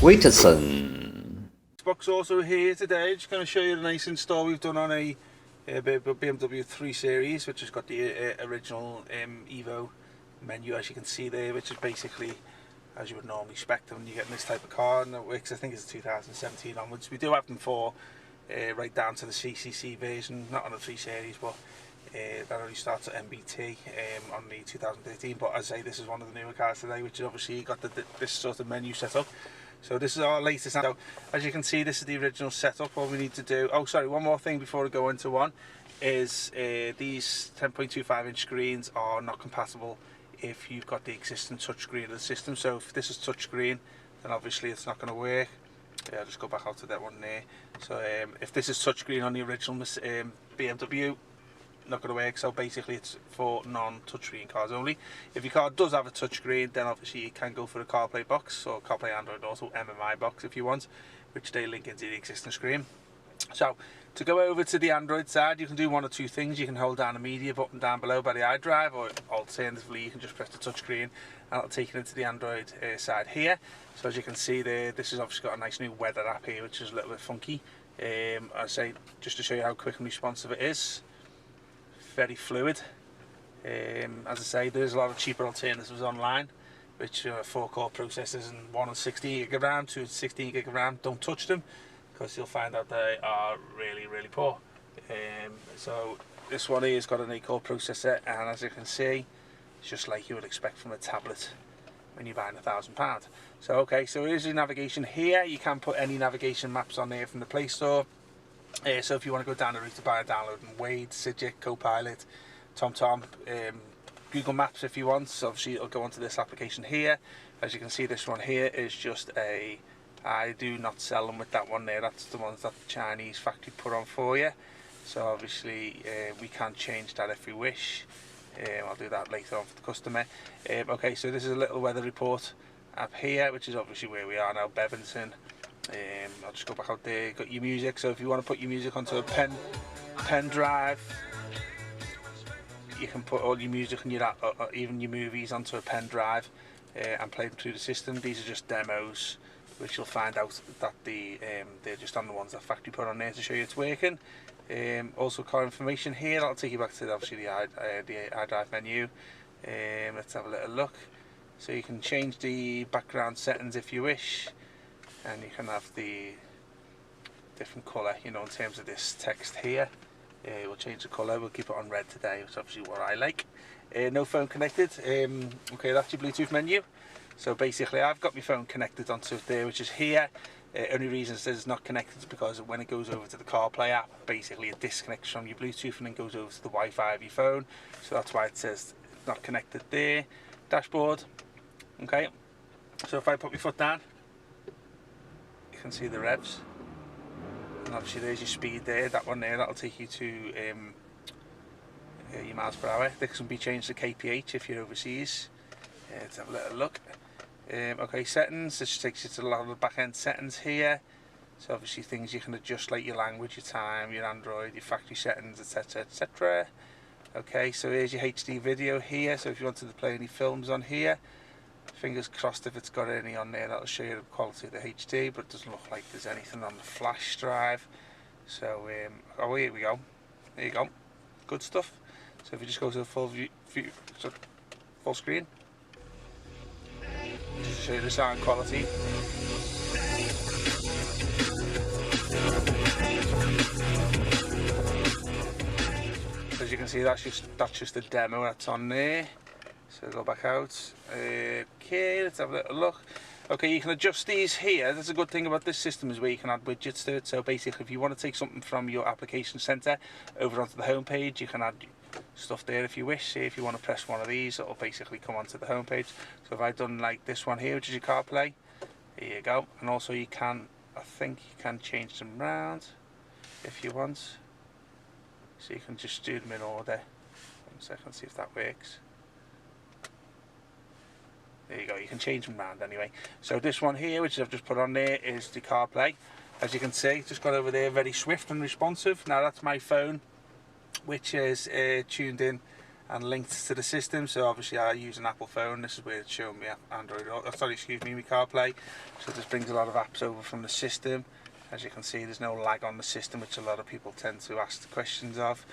WITSON. Box also here today. Just going to show you the nice install we've done on a BMW 3 Series, which has got the original EVO menu, as you can see there, which is basically as you would normally expect when you get this type of car, and it works, I think it's 2017 onwards. We do have them for right down to the CCC version, not on the 3 Series, but that only starts at MBT on the 2013. But as I say, this is one of the newer cars today, which has obviously got this sort of menu set up. So this is our latest. So as you can see, this is the original setup. All we need to do, oh sorry, one more thing before I go into one, is these 10.25 inch screens are not compatible if you've got the existing touchscreen of the system. So if this is touchscreen, then obviously it's not going to work. I'll just go back out to that one there. So if this is touchscreen on the original BMW, not going to work. So basically it's for non-touchscreen cars only. If your car does have a touchscreen, then obviously you can go for a CarPlay box, or CarPlay Android, also MMI box if you want, which they link into the existing screen. So to go over to the Android side, you can do one or two things. You can hold down the media button down below by the iDrive, or alternatively you can just press the touchscreen and it'll take you into the Android side here. So as you can see there, this has obviously got a nice new weather app here, which is a little bit funky. I say, just to show you how quick and responsive it is. Very fluid. As I say, there's a lot of cheaper alternatives online, which are 4-core processors and 1 and 16 gig of RAM, 2 and 16 gig of RAM. Don't touch them, because you'll find out they are really poor. So this one here has got an 8-core processor, and as you can see, it's just like you would expect from a tablet when you're buying £1,000. So okay, so here's your navigation here. You can put any navigation maps on there from the Play Store. So if you want to go down the route to buy downloading Wade, Sigic, Copilot, TomTom, Google Maps if you want, so obviously it'll go onto this application here. As you can see, this one here is just a, I do not sell them with that one there, that's the ones that the Chinese factory put on for you. So obviously we can change that if we wish. I'll do that later on for the customer. Okay, so this is a little weather report app here, which is obviously where we are now, Bevington. I'll just go back out there. Got your music, so if you want to put your music onto a pen drive, you can put all your music and your even your movies onto a pen drive and play them through the system. These are just demos, which you'll find out that they're just on the ones that factory put on there to show you it's working. Also car information here. That'll take you back to obviously the iDrive menu. Let's have a little look. So you can change the background settings if you wish, and you can have the different colour, you know, in terms of this text here. We'll change the colour, we'll keep it on red today, which is obviously what I like. No phone connected. Okay, that's your Bluetooth menu. So basically I've got my phone connected onto it there, which is here. Only reason it says it's not connected is because when it goes over to the CarPlay app, basically it disconnects from your Bluetooth and then goes over to the Wi-Fi of your phone. So that's why it says not connected there. Dashboard. Okay, so if I put my foot down, you can see the revs, and obviously there's your speed there. That one there, that'll take you to your miles per hour. This can be changed to kph if you're overseas. Let's have a little look. Okay, settings. This takes you to a lot of the back end settings here. So obviously things you can adjust, like your language, your time, your Android, your factory settings, etc, etc. Okay, so here's your HD video here. So if you wanted to play any films on here, fingers crossed if it's got any on there, that'll show you the quality of the HD, but it doesn't look like there's anything on the flash drive. So oh, here we go, there you go, good stuff. So if you just go to the full view so full screen, just to show you the sound quality. As you can see, that's just a demo that's on there. So go back out. Okay, let's have a little look. Okay, you can adjust these here. That's a good thing about this system, is where you can add widgets to it. So basically, if you want to take something from your application center over onto the home page, you can add stuff there if you wish. Say if you want to press one of these, it'll basically come onto the home page. So if I've done like this one here, which is your CarPlay, here you go. And also you can, I think you can change them around if you want. So you can just do them in order. 1 second, see if that works. There you go, you can change them around anyway. So this one here, which I've just put on there, is the CarPlay. As you can see, just got over there, very swift and responsive. Now that's my phone, which is tuned in and linked to the system. So obviously I use an Apple phone. This is where it's showing me Android, sorry, excuse me, my CarPlay. So this brings a lot of apps over from the system. As you can see, there's no lag on the system, which a lot of people tend to ask the questions of.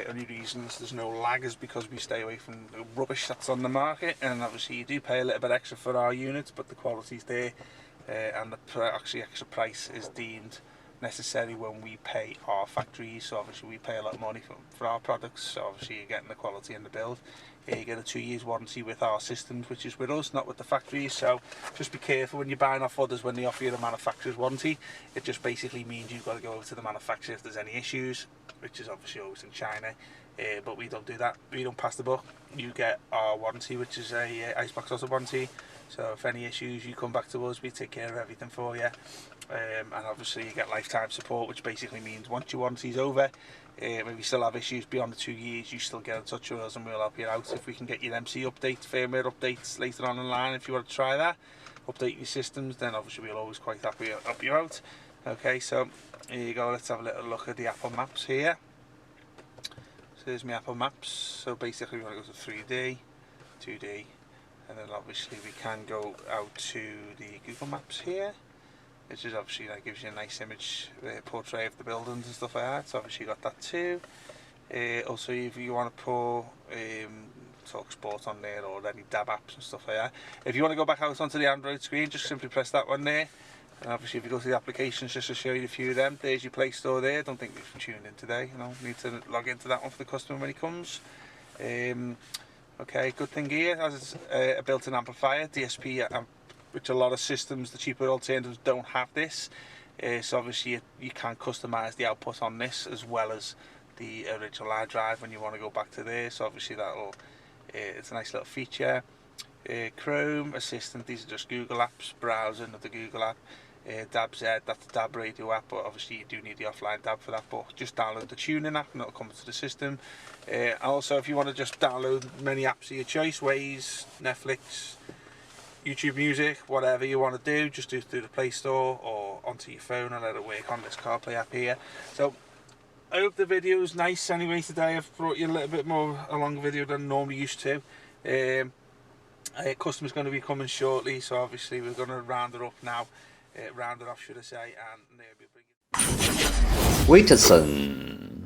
Only reasons there's no lag is because we stay away from the rubbish that's on the market, and obviously you do pay a little bit extra for our units, but the quality's there, and the actually extra price is deemed necessary when we pay our factories. So obviously we pay a lot of money for our products, so obviously you're getting the quality in the build. You get a 2 years warranty with our systems, which is with us, not with the factories. So just be careful when you're buying off others when they offer you the manufacturer's warranty. It just basically means you've got to go over to the manufacturer if there's any issues, which is obviously always in China. But we don't do that. We don't pass the buck. You get our warranty, which is a icebox auto warranty. So if any issues, you come back to us, we take care of everything for you. And obviously you get lifetime support, which basically means once your warranty's over, if you still have issues beyond the 2 years, you still get in touch with us and we'll help you out. If we can get your MC updates, firmware updates later on in the line, if you want to try that, update your systems, then obviously we'll always quite happy to help you out. Okay, so here you go. Let's have a little look at the Apple Maps here. So there's my Apple Maps. So basically we want to go to 3D, 2D, and then obviously we can go out to the Google Maps here, which is obviously that gives you a nice image portrait of the buildings and stuff like that. So obviously you got that too. Also, if you want to put Talk Sport on there or any DAB apps and stuff like that. If you want to go back out onto the Android screen, just simply press that one there. And obviously if you go to the applications, just to show you a few of them, there's your Play Store there. Don't think we've tuned in today, you know, need to log into that one for the customer when he comes. Okay, good thing here, as it's a built-in amplifier, DSP, which a lot of systems, the cheaper alternatives, don't have this. So obviously you can customise the output on this as well as the original hard drive when you want to go back to there. So obviously that'll, it's a nice little feature. Chrome, Assistant, these are just Google apps. Browser, another Google app. DAB-Z, that's the DAB radio app, but obviously you do need the offline DAB for that, but just download the tuning app and it'll come to the system. Also, if you want to just download many apps of your choice, Waze, Netflix, YouTube Music, whatever you want to do, just do it through the Play Store or onto your phone and let it work on this CarPlay app here. So I hope the video is nice anyway today. I've brought you a little bit more a longer video than I'm normally used to. Customer's going to be coming shortly, so obviously we're going to round it up now. Round it off, should I say, and maybe bring it. WITSON